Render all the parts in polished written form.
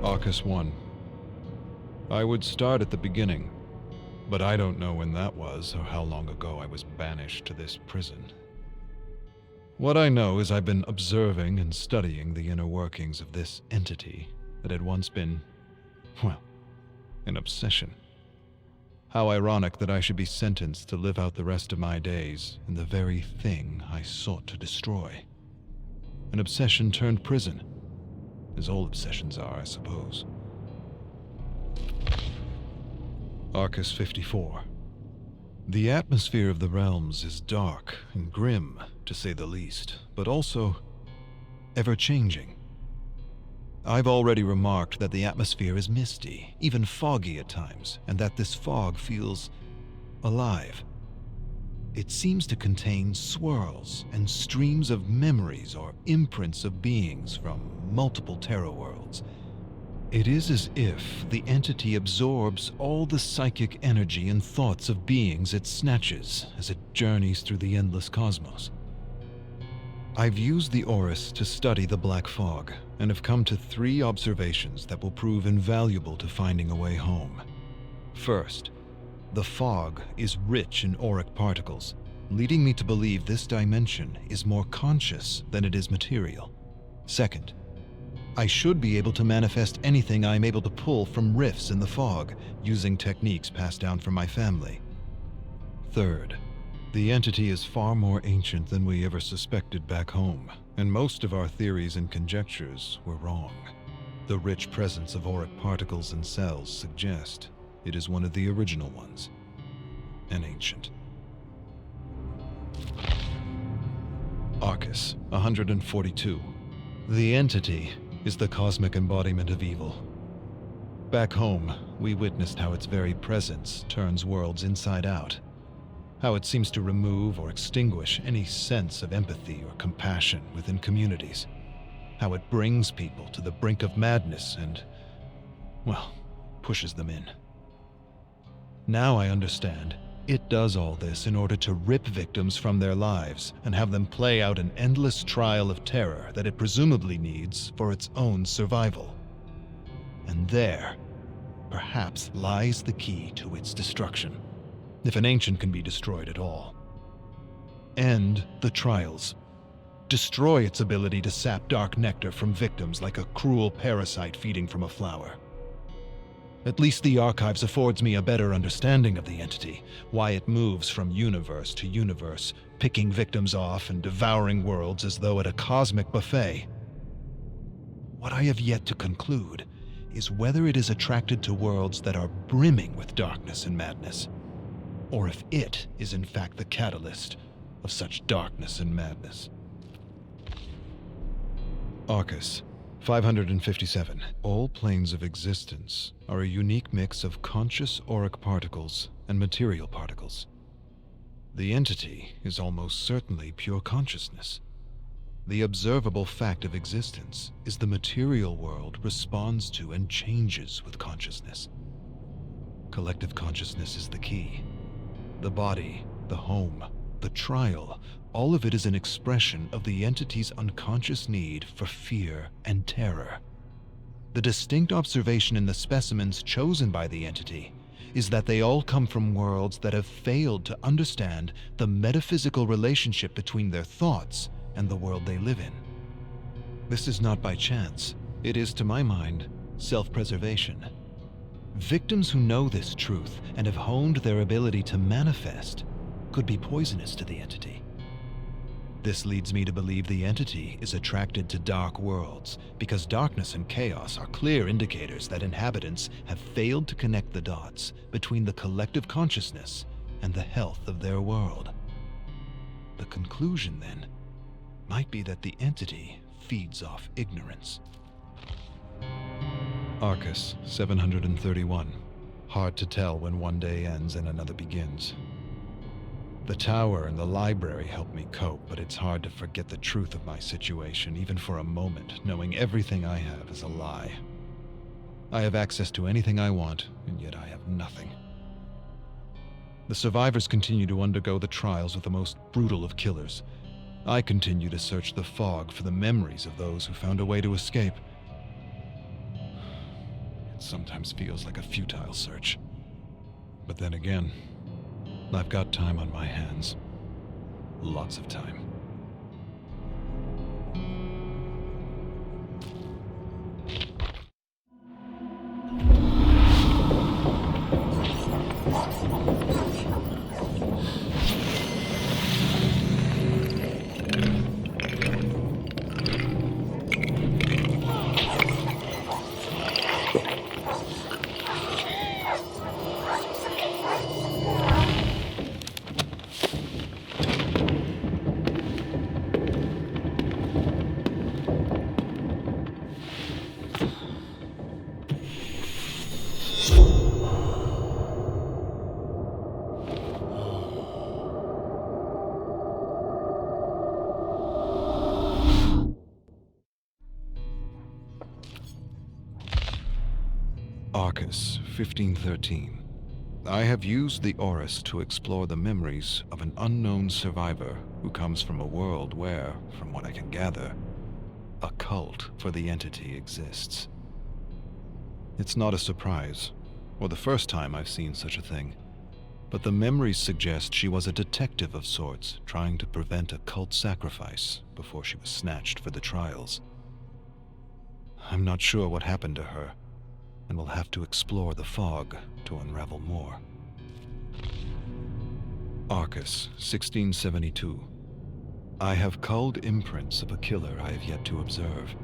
Arcus 1. I would start at the beginning, but I don't know when that was or how long ago I was banished to this prison. What I know is I've been observing and studying the inner workings of this entity that had once been, well, an obsession. How ironic that I should be sentenced to live out the rest of my days in the very thing I sought to destroy. An obsession turned prison, as all obsessions are, I suppose. Arcus 54. The atmosphere of the realms is dark and grim, to say the least, but also ever-changing. I've already remarked that the atmosphere is misty, even foggy at times, and that this fog feels alive. It seems to contain swirls and streams of memories or imprints of beings from multiple terror worlds. It is as if the entity absorbs all the psychic energy and thoughts of beings it snatches as it journeys through the endless cosmos. I've used the Orus to study the black fog, and have come to 3 observations that will prove invaluable to finding a way home. First, the fog is rich in auric particles, leading me to believe this dimension is more conscious than it is material. Second, I should be able to manifest anything I'm able to pull from rifts in the fog, using techniques passed down from my family. Third, the entity is far more ancient than we ever suspected back home, and most of our theories and conjectures were wrong. The rich presence of auric particles in cells suggest it is one of the original ones, and ancient. Arcus 142. The entity is the cosmic embodiment of evil. Back home, we witnessed how its very presence turns worlds inside out. How it seems to remove or extinguish any sense of empathy or compassion within communities. How it brings people to the brink of madness and, well, pushes them in. Now I understand. It does all this in order to rip victims from their lives and have them play out an endless trial of terror that it presumably needs for its own survival. And there, perhaps, lies the key to its destruction, if an ancient can be destroyed at all. End the trials. Destroy its ability to sap dark nectar from victims like a cruel parasite feeding from a flower. At least the Archives affords me a better understanding of the entity, why it moves from universe to universe, picking victims off and devouring worlds as though at a cosmic buffet. What I have yet to conclude is whether it is attracted to worlds that are brimming with darkness and madness, or if it is in fact the catalyst of such darkness and madness. Arcus 557. All planes of existence are a unique mix of conscious auric particles and material particles. The entity is almost certainly pure consciousness. The observable fact of existence is the material world responds to and changes with consciousness. Collective consciousness is the key. The body, the home, the trial, all of it is an expression of the entity's unconscious need for fear and terror. The distinct observation in the specimens chosen by the entity is that they all come from worlds that have failed to understand the metaphysical relationship between their thoughts and the world they live in. This is not by chance. It is, to my mind, self-preservation. Victims who know this truth and have honed their ability to manifest could be poisonous to the entity. This leads me to believe the entity is attracted to dark worlds, because darkness and chaos are clear indicators that inhabitants have failed to connect the dots between the collective consciousness and the health of their world. The conclusion, then, might be that the entity feeds off ignorance. Arcus 731. Hard to tell when one day ends and another begins. The tower and the library help me cope, but it's hard to forget the truth of my situation, even for a moment, knowing everything I have is a lie. I have access to anything I want, and yet I have nothing. The survivors continue to undergo the trials of the most brutal of killers. I continue to search the fog for the memories of those who found a way to escape. sometimes feels like a futile search. But then again, I've got time on my hands. Lots of time. Arcus, 1513. I have used the Orus to explore the memories of an unknown survivor who comes from a world where, from what I can gather, a cult for the entity exists. It's not a surprise, or the first time I've seen such a thing, but the memories suggest she was a detective of sorts trying to prevent a cult sacrifice before she was snatched for the trials. I'm not sure what happened to her, and we'll have to explore the fog to unravel more. Arcus, 1672. I have culled imprints of a killer I have yet to observe.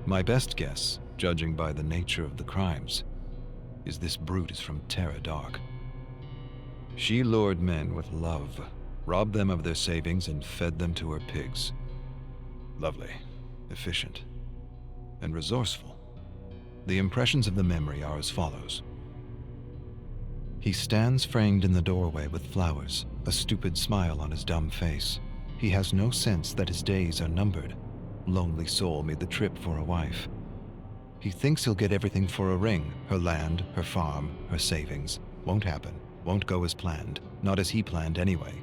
My best guess, judging by the nature of the crimes, is this brute is from Terra Dark. She lured men with love, robbed them of their savings, and fed them to her pigs. Lovely, efficient, and resourceful. The impressions of the memory are as follows. He stands framed in the doorway with flowers, a stupid smile on his dumb face. He has no sense that his days are numbered. Lonely soul made the trip for a wife. He thinks he'll get everything for a ring, her land, her farm, her savings. Won't happen, won't go as planned, not as he planned anyway.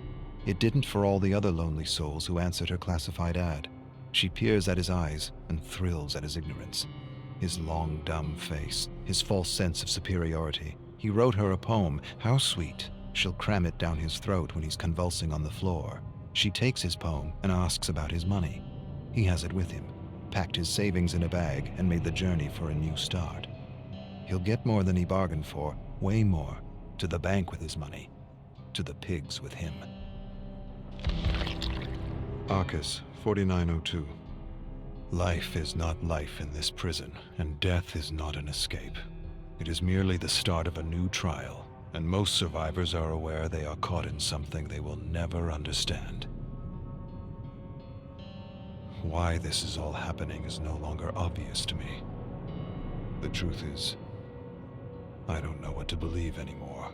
It didn't for all the other lonely souls who answered her classified ad. She peers at his eyes and thrills at his ignorance. His long, dumb face, his false sense of superiority. He wrote her a poem. How sweet. She'll cram it down his throat when he's convulsing on the floor. She takes his poem and asks about his money. He has it with him, packed his savings in a bag, and made the journey for a new start. He'll get more than he bargained for, way more. To the bank with his money, to the pigs with him. Arcus, 4902. Life is not life in this prison, and death is not an escape. It is merely the start of a new trial, and most survivors are aware they are caught in something they will never understand. Why this is all happening is no longer obvious to me. The truth is, I don't know what to believe anymore.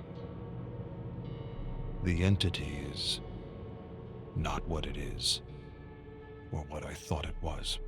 The entity is not what it is, or what I thought it was.